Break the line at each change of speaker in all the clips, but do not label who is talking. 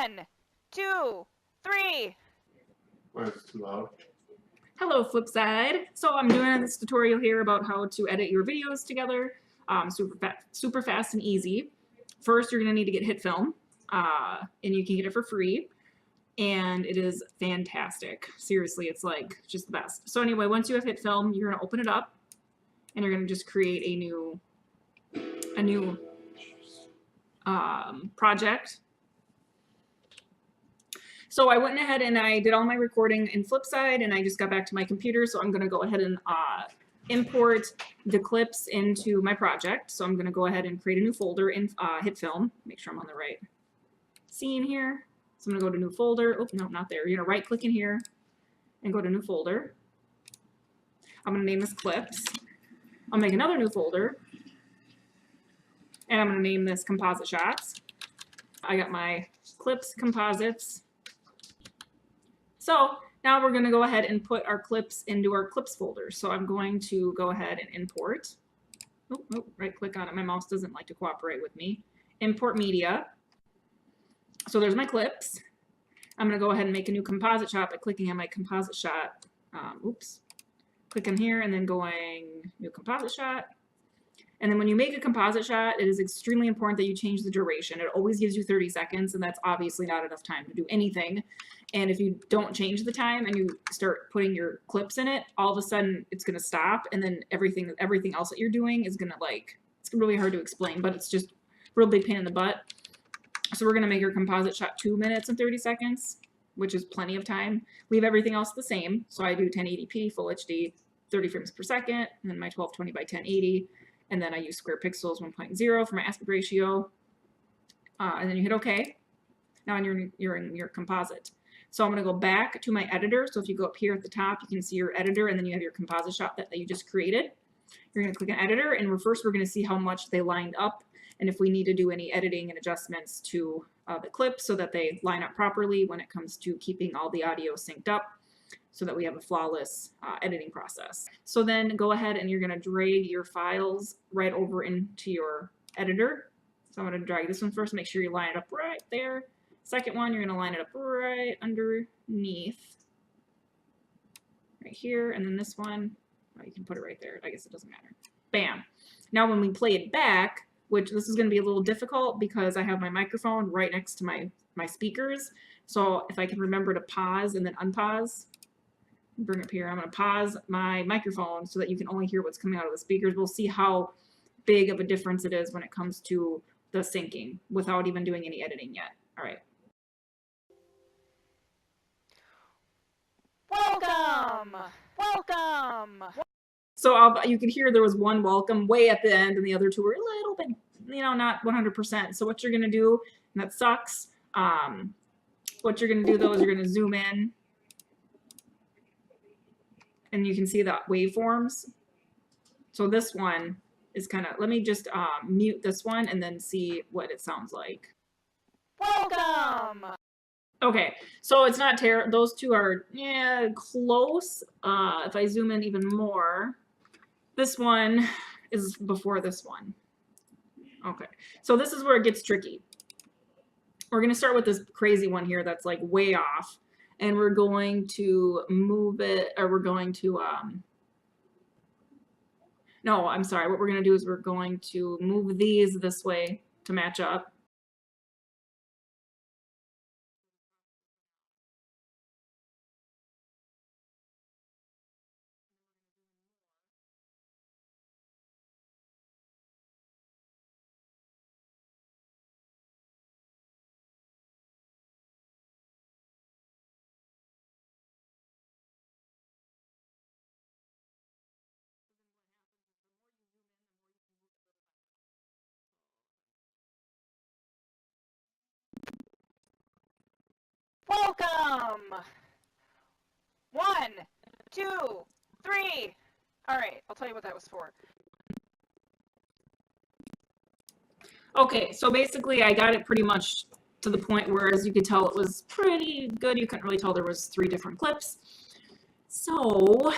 1, 2, 3.
Why is it too loud?
Hello, Flipside. So I'm doing this tutorial here about how to edit your videos together super fast and easy. First, you're going to need to get HitFilm, and you can get it for free, and it is fantastic. Seriously, it's like just the best. So anyway, once you have HitFilm, you're going to open it up, and you're going to just create a new project. So I went ahead and I did all my recording in Flipside, and I just got back to my computer. So I'm going to go ahead and import the clips into my project. So I'm going to go ahead and create a new folder in HitFilm. Make sure I'm on the right scene here. So I'm going to go to new folder. Oh, no, not there. You're going to right click in here and go to new folder. I'm going to name this clips. I'll make another new folder, and I'm going to name this composite shots. I got my clips composites. So now we're going to go ahead and put our clips into our clips folder. So I'm going to go ahead and import. Oh, right click on it. My mouse doesn't like to cooperate with me. Import media. So there's my clips. I'm going to go ahead and make a new composite shot by clicking on my composite shot. Click on here and then going new composite shot. And then when you make a composite shot, it is extremely important that you change the duration. It always gives you 30 seconds, and that's obviously not enough time to do anything. And if you don't change the time and you start putting your clips in it, all of a sudden it's going to stop, and then everything else that you're doing is going to it's really hard to explain, but it's just a real big pain in the butt. So we're going to make our composite shot 2 minutes and 30 seconds, which is plenty of time. Leave everything else the same. So I do 1080p, full HD, 30 frames per second, and then my 1220 by 1080. And then I use square pixels 1.0 for my aspect ratio. And then you hit OK. Now you're in your composite. So I'm going to go back to my editor. So if you go up here at the top, you can see your editor, and then you have your composite shot that you just created. You're going to click on editor, and first we're going to see how much they lined up, and if we need to do any editing and adjustments to the clips so that they line up properly when it comes to keeping all the audio synced up, so that we have a flawless editing process. So then go ahead and you're going to drag your files right over into your editor. So I'm going to drag this one first, make sure you line it up right there. Second one, you're going to line it up right underneath, right here. And then this one, well, you can put it right there. I guess it doesn't matter. Bam. Now when we play it back, which this is going to be a little difficult because I have my microphone right next to my speakers. So if I can remember to pause and then unpause, bring it up here. I'm going to pause my microphone so that you can only hear what's coming out of the speakers. We'll see how big of a difference it is when it comes to the syncing without even doing any editing yet. All right.
Welcome! Welcome!
So you can hear there was one welcome way at the end, and the other two were a little bit, not 100%. So what you're going to do, and that sucks, what you're going to do though is you're going to zoom in, and you can see the waveforms. So this one is kind of, let me just mute this one and then see what it sounds like.
Welcome!
Okay, so it's not terrible. Those two are, close. If I zoom in even more, this one is before this one. Okay, so this is where it gets tricky. We're going to start with this crazy one here that's like way off. And we're going to move it, or we're going to, no, I'm sorry. What we're going to do is we're going to move these this way to match up.
Welcome! 1, 2, 3. All right, I'll tell you what that was for.
Okay, so basically I got it pretty much to the point where, as you could tell, it was pretty good. You couldn't really tell there was 3 different clips. So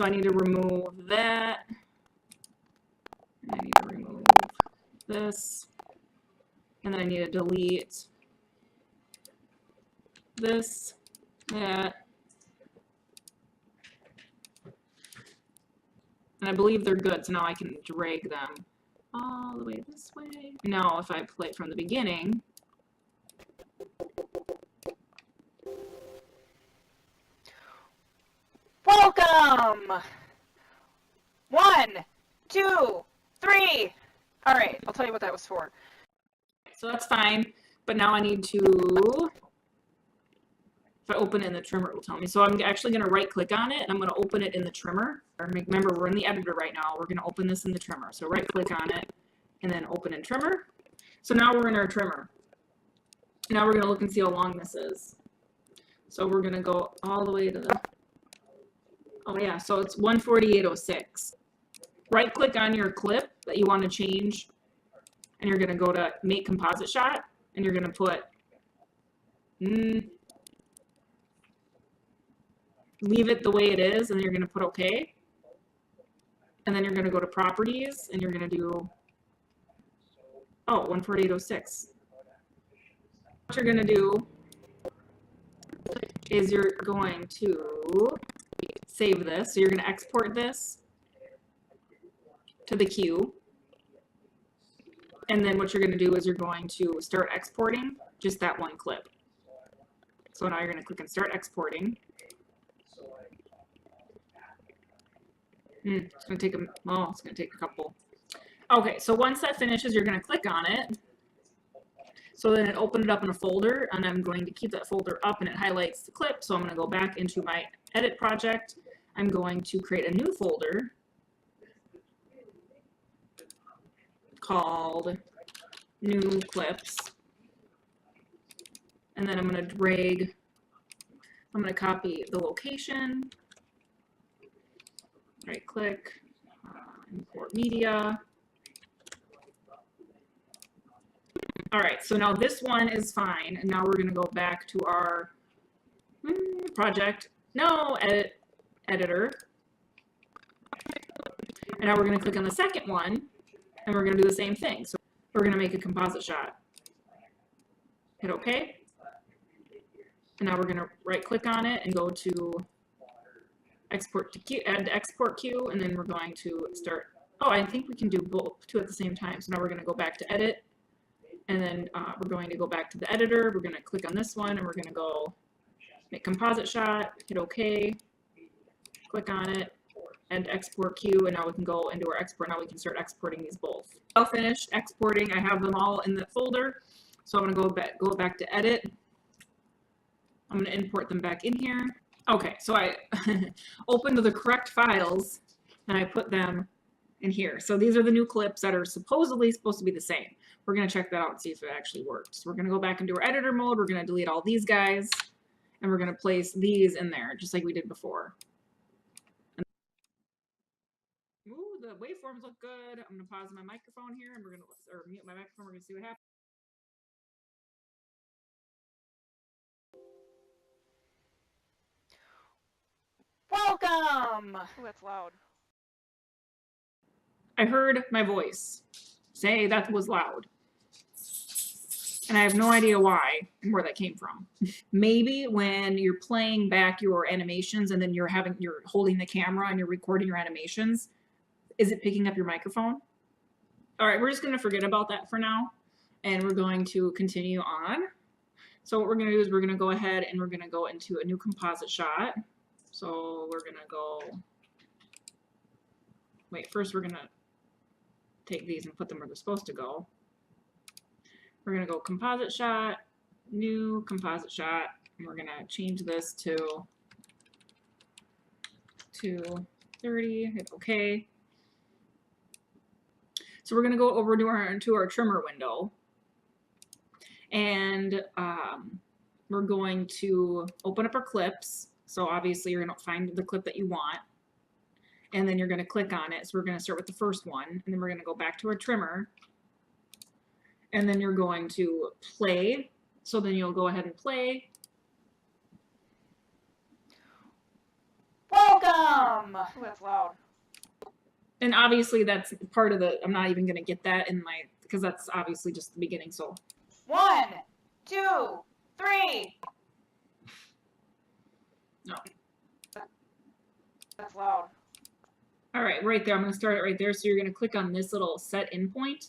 I need to remove that. I need to remove this. And then I need to delete this, that. And I believe they're good, so now I can drag them all the way this way. Now if I play from the beginning,
welcome! 1, 2, 3. All right, I'll tell you what that was for.
so that's fine. But now I need to, if I open it in the trimmer, it will tell me. So I'm actually going to right click on it and I'm going to open it in the trimmer. Remember, we're in the editor right now. We're going to open this in the trimmer. So right click on it and then open in trimmer. So now we're in our trimmer. Now we're going to look and see how long this is. So we're going to go all the way to the, oh yeah, so it's 148.06. Right click on your clip that you want to change and you're going to go to make composite shot and you're going to put, leave it the way it is and you're going to put OK. And then you're going to go to properties and you're going to do, oh, 148.06. What you're going to do is you're going to save this. So you're going to export this to the queue. And then what you're going to do is you're going to start exporting just that one clip. So now you're going to click and start exporting. It's going to take it's going to take a couple. Okay, so once that finishes, you're going to click on it. So then it opened it up in a folder, and I'm going to keep that folder up, and it highlights the clip. So I'm going to go back into my edit project. I'm going to create a new folder called new clips. And then I'm going to drag, I'm going to copy the location. Right click, import media. All right, so now this one is fine. And now we're going to go back to our project. No, editor. And now we're going to click on the second one and we're going to do the same thing. So we're going to make a composite shot. Hit OK. And now we're going to right click on it and go to export to queue, add to export queue, and then we're going to start. Oh, I think we can do both two at the same time. So now we're going to go back to edit, and then we're going to go back to the editor. We're going to click on this one, and we're going to go make composite shot, hit OK, click on it, and export queue, and now we can go into our export. Now we can start exporting these both. All finished exporting. I have them all in the folder, so I'm going to go back to edit. I'm going to import them back in here. Okay, so I opened the correct files and I put them in here. So these are the new clips that are supposedly supposed to be the same. We're going to check that out and see if it actually works. We're going to go back into our editor mode. We're going to delete all these guys and we're going to place these in there just like we did before. Ooh, the waveforms look good. I'm going to pause my microphone here and we're going to, or mute my microphone. We're going to see what happens.
Welcome! Ooh, that's loud.
I heard my voice say that was loud. And I have no idea why and where that came from. Maybe when you're playing back your animations and then you're holding the camera and you're recording your animations, is it picking up your microphone? All right, we're just going to forget about that for now. And we're going to continue on. So what we're going to do is we're going to go ahead and we're going to go into a new composite shot. So we're going to go, wait, first we're going to take these and put them where they're supposed to go. We're going to go composite shot, new composite shot, and we're going to change this to 230, hit OK. So we're going to go over to our trimmer window, and we're going to open up our clips. So obviously you're going to find the clip that you want, and then you're going to click on it. So we're going to start with the first one, and then we're going to go back to our trimmer, and then you're going to play. So then you'll go ahead and play.
Welcome! Ooh, that's loud.
And obviously that's part of the, I'm not even going to get that in my, because that's obviously just the beginning. So
1, 2, 3.
No.
That's loud.
All right, right there. I'm going to start it right there. So you're going to click on this little set in point.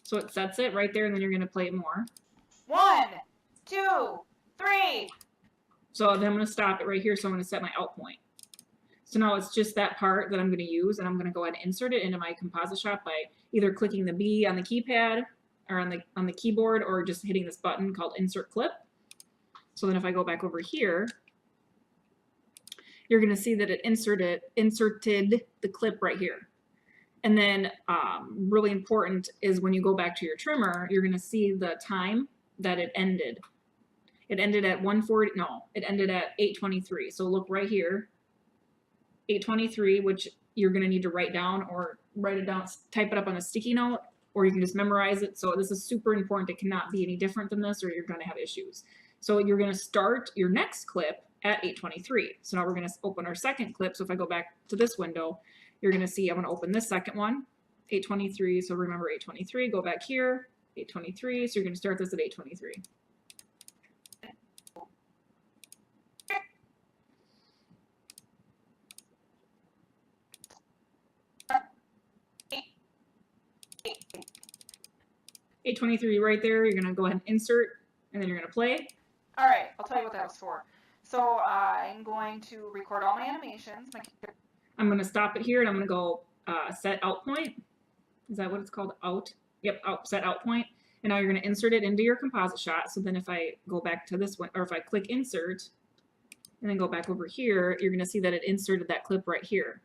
So it sets it right there, and then you're going to play it more.
1, 2, 3.
So then I'm going to stop it right here. So I'm going to set my out point. So now it's just that part that I'm going to use, and I'm going to go ahead and insert it into my composite shop by either clicking the B on the keypad or on the keyboard, or just hitting this button called Insert Clip. So then if I go back over here, you're going to see that it inserted the clip right here. And then really important is when you go back to your trimmer, you're going to see the time that it ended. It ended at 1:40. No, it ended at 8:23. So look right here. 8:23, which you're going to need to write down or write it down, type it up on a sticky note, or you can just memorize it. So this is super important. It cannot be any different than this, or you're going to have issues. So you're going to start your next clip at 8:23. So now we're going to open our second clip. So if I go back to this window, you're going to see I'm going to open this second one, 8:23. So remember 8:23, go back here, 8:23. So you're going to start this at 8:23. $8.23 right there. You're gonna go ahead and insert, and then you're gonna play.
All right, I'll tell you what that was for. So I'm going to record all my animations.
I'm gonna stop it here, and I'm gonna go set out point. Is that what it's called? Out. Yep. Out. Set out point. And now you're gonna insert it into your composite shot. So then if I go back to this one, or if I click insert, and then go back over here, you're gonna see that it inserted that clip right here.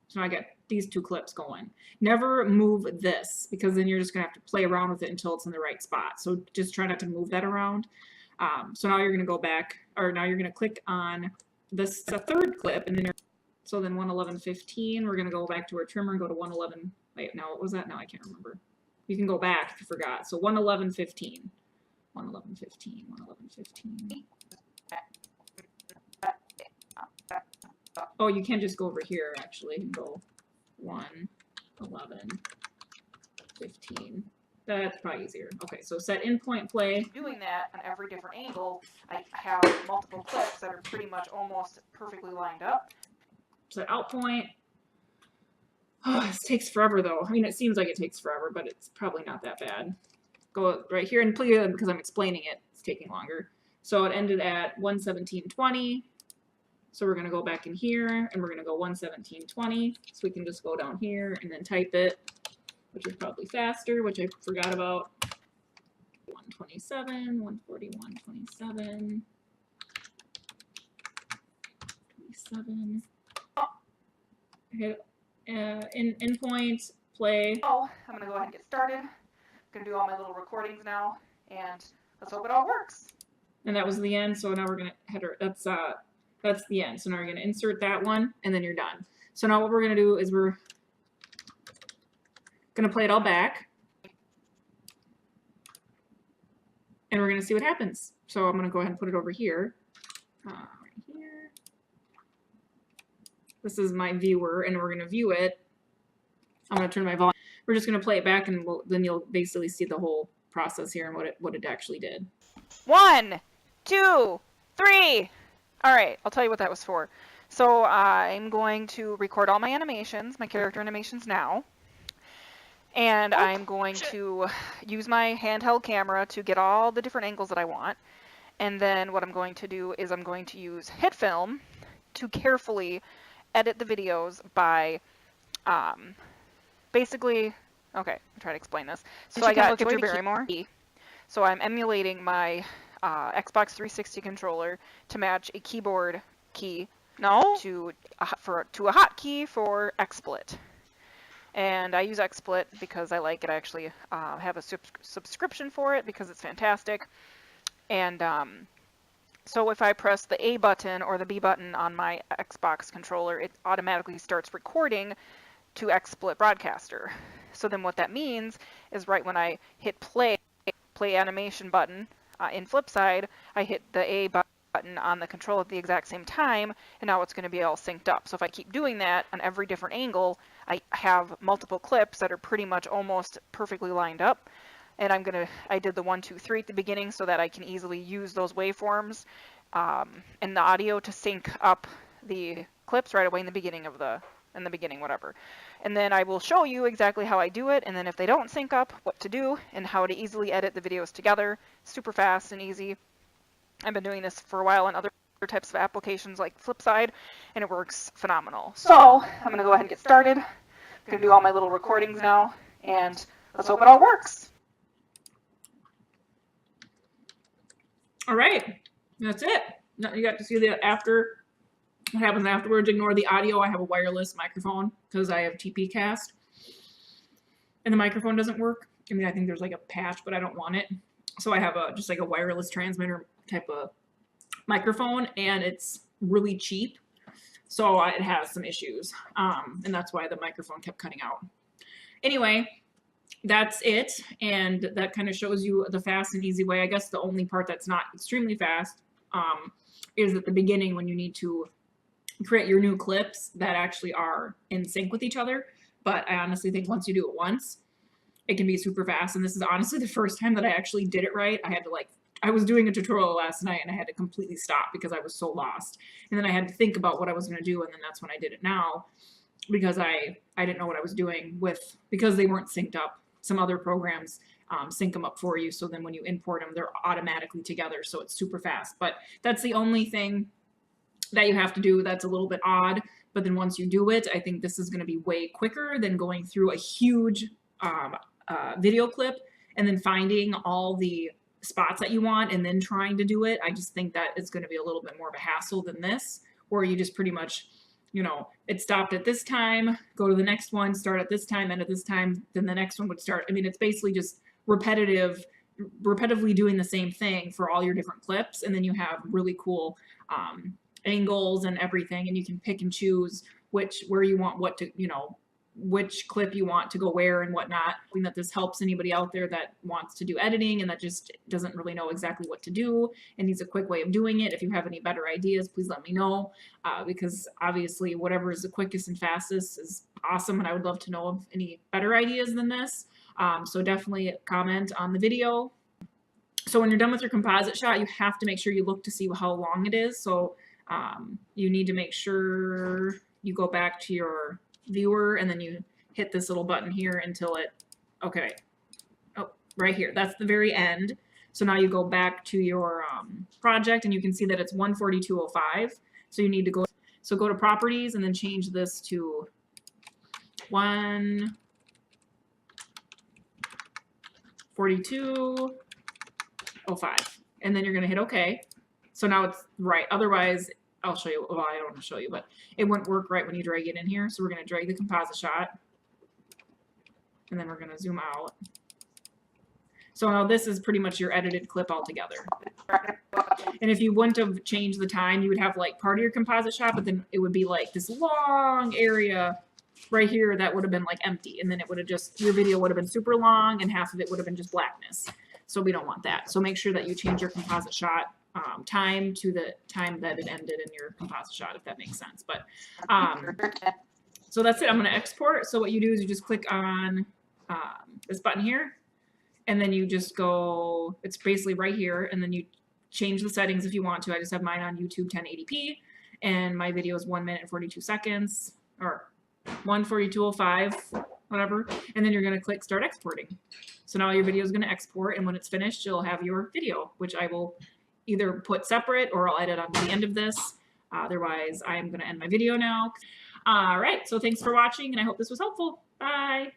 So now I got these two clips going. Never move this, because then you're just gonna have to play around with it until it's in the right spot. So just try not to move that around. So now you're gonna go back, or now you're gonna click on this third clip, and then so then 111.15, we're gonna go back to our trimmer and go to 111. Wait, now what was that? Now I can't remember. You can go back if you forgot. So 111.15, 111.15, 111.15. Oh, you can just go over here, actually. You can go 111.15. That's probably easier. Okay, so set in point play.
Doing that on every different angle, I have multiple clips that are pretty much almost perfectly lined up.
Set out point. Oh, this takes forever, though. I mean, it seems like it takes forever, but it's probably not that bad. Go right here and play because I'm explaining it. It's taking longer. So it ended at 117.20. So we're going to go back in here, and we're going to go 117.20. So we can just go down here and then type it, which is probably faster, which I forgot about. 127, 141.27, 27. Hit in point, play.
Oh, I'm going to go ahead and get started. I'm going to do all my little recordings now, and let's hope it all works.
And that was the end, so now we're going to header. That's the end. So now we're going to insert that one, and then you're done. So now what we're going to do is we're going to play it all back. And we're going to see what happens. So I'm going to go ahead and put it over here. Right here. This is my viewer, and we're going to view it. I'm going to turn my volume. We're just going to play it back, and then you'll basically see the whole process here and what it actually did.
1, 2, 3. All right, I'll tell you what that was for. So I'm going to record all my animations, my character animations now. And I'm going to use my handheld camera to get all the different angles that I want. And then what I'm going to do is I'm going to use HitFilm to carefully edit the videos by basically, okay, I'll try to explain this. So I got Joy Barrymore. So I'm emulating my Xbox 360 controller to match a keyboard key to a hotkey for XSplit. And I use XSplit because I like it. I actually have a subscription for it because it's fantastic. And so if I press the A button or the B button on my Xbox controller, it automatically starts recording to XSplit Broadcaster. So then what that means is right when I hit play animation button in Flipside, I hit the A button on the controller at the exact same time, and now it's going to be all synced up. So if I keep doing that on every different angle, I have multiple clips that are pretty much almost perfectly lined up. And I did the 1, 2, 3 at the beginning so that I can easily use those waveforms and the audio to sync up the clips right away in the beginning whatever. And then I will show you exactly how I do it, and then if they don't sync up, what to do, and how to easily edit the videos together. Super fast and easy. I've been doing this for a while on other types of applications like Flipside, and it works phenomenal. So I'm going to go ahead and get started. I'm going to do all my little recordings now, and let's hope it all works.
All right, that's it. Now you got to see the what happens afterwards. Ignore the audio. I have a wireless microphone because I have TP cast, and the microphone doesn't work. I mean, I think there's like a patch, but I don't want it. So I have just like a wireless transmitter type of microphone, and it's really cheap. So it has some issues, and that's why the microphone kept cutting out. Anyway, that's it, and that kind of shows you the fast and easy way. I guess the only part that's not extremely fast is at the beginning when you need to create your new clips that actually are in sync with each other. But I honestly think once you do it once, it can be super fast. And this is honestly the first time that I actually did it right. I was doing a tutorial last night and I had to completely stop because I was so lost. And then I had to think about what I was going to do, and then that's when I did it now, because I didn't know what I was doing because they weren't synced up. Some other programs sync them up for you, so then when you import them, they're automatically together, so it's super fast. But that's the only thing that you have to do that's a little bit odd. But then once you do it, I think this is going to be way quicker than going through a huge video clip and then finding all the spots that you want and then trying to do it. I just think that it's going to be a little bit more of a hassle than this, where you just pretty much, you know, it stopped at this time, go to the next one, start at this time, end at this time, then the next one would start. I mean, it's basically just repetitively doing the same thing for all your different clips, and then you have really cool angles and everything, and you can pick and choose where you want what to, you know, which clip you want to go where and whatnot. I think that this helps anybody out there that wants to do editing and that just doesn't really know exactly what to do and needs a quick way of doing it. If you have any better ideas, please let me know, because obviously whatever is the quickest and fastest is awesome, and I would love to know of any better ideas than this. So definitely comment on the video. So when you're done with your composite shot, you have to make sure you look to see how long it is. So you need to make sure you go back to your viewer and then you hit this little button here until okay, oh, right here, that's the very end. So now you go back to your project and you can see that it's 142.05. So you need to go to properties and then change this to 142.05, and then you're going to hit OK. So now it's right. Otherwise, I'll show you. Well, I don't want to show you, but it wouldn't work right when you drag it in here. So we're going to drag the composite shot, and then we're going to zoom out. So now this is pretty much your edited clip altogether. And if you wouldn't have changed the time, you would have like part of your composite shot, but then it would be like this long area right here that would have been like empty, and then it would have your video would have been super long, and half of it would have been just blackness. So we don't want that. So make sure that you change your composite shot time to the time that it ended in your composite shot, if that makes sense. But so that's it. I'm going to export. So what you do is you just click on this button here, and then you just go, it's basically right here, and then you change the settings if you want to. I just have mine on YouTube 1080p, and my video is 1 minute and 42 seconds, or 142.05, whatever, and then you're going to click start exporting. So now your video is going to export, and when it's finished, you'll have your video, which I will either put separate or I'll edit onto the end of this. Otherwise, I'm going to end my video now. All right, so thanks for watching, and I hope this was helpful. Bye.